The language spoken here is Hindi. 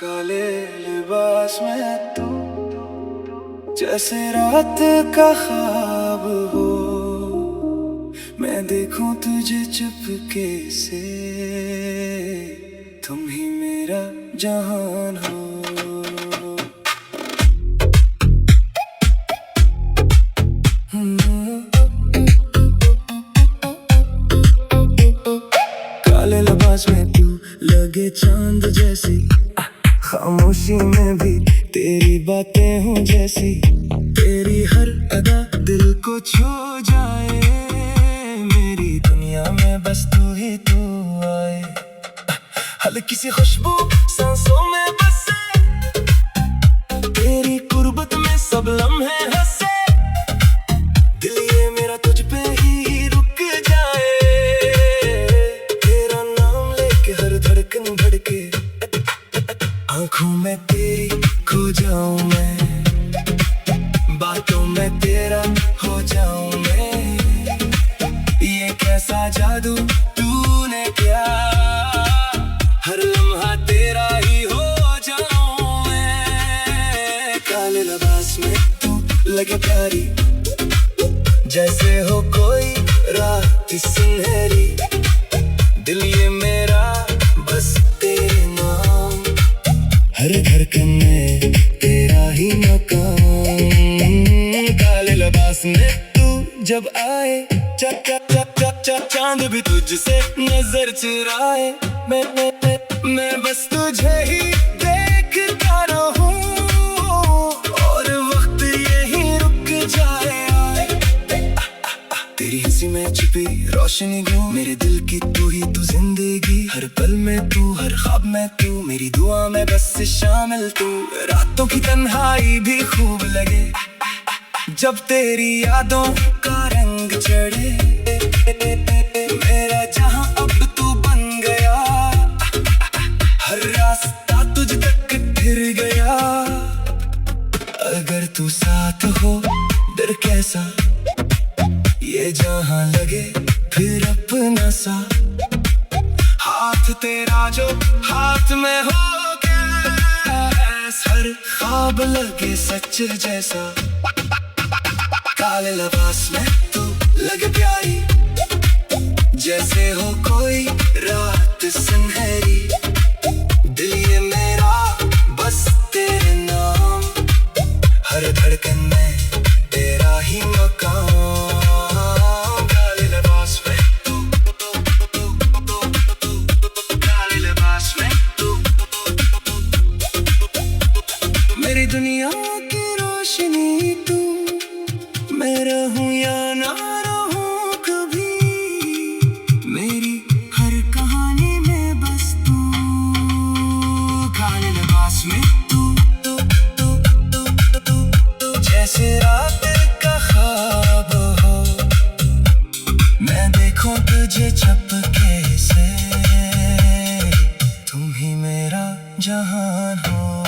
काले लिबास में तू जैसे रात का ख्वाब हो, मैं देखूं तुझे चुपके से, तुम ही मेरा जहान हो। काले लिबास में तू लगे चांद जैसी, खामोशी में भी तेरी बातें हों जैसी, तेरी हर अदा दिल को छू जाए, मेरी दुनिया में बस तू ही तू आए। हल्की सी खुशबू सांसों में बसे, तेरी कुर्बत में सब लम्हे हंसे, दिल ये मेरा तुझ पे ही रुक जाए, तेरा नाम लेके हर धड़कन धड़के, आँखों में तेरी खो जाऊं मैं, बातों में तेरा हो जाऊं मैं, ये कैसा जादू तूने किया, हर लम्हा तेरा ही हो जाऊं मैं। काले लिबास में तू लगे प्यारी, जैसे हो कोई रात सुनहरी, दिल ये मेरा बस तेरे नाम, हर धड़कन में तेरा ही मकाम। काले लिबास में तू जब आए, चांद भी तुझसे नजर चुराए, मैं बस तुझे ही देखता रहूं, और वक्त यही रुक जाए। तेरी हंसी में छिपी रोशनी क्यों, मेरे दिल की तू ही तू जिंदगी, हर पल में तू, हर ख्वाब में तू, मेरी दुआ में बस शामिल तू। रातों की तन्हाई भी खूब लगे जब तेरी यादों का रंग चढ़े, मेरा जहां अब तू बन गया, हर रास्ता तुझ तक फिर गया। अगर तू साथ हो डर कैसा, ये जहां लगे फिर अपना सा, हाथ तेरा जो हाथ में हो गया, हर ख्वाब लगे सच जैसा। काले लिबास में तू लगे प्यारी, जैसे हो कोई रात सुनहरी, दिल ये मेरा बस तेरे नाम, हर धड़कन में तेरा ही मकाम। काले लिबास में तू, काले लिबास में तू, मेरी दुनिया की रोशनी तू, मैं रहूं या ना रहूं कभी, मेरी हर कहानी में बस तू। काले लिबास में तू जैसे रात का ख्वाब हो, मैं देखूं तुझे चुपके से, तुम ही मेरा जहान हो।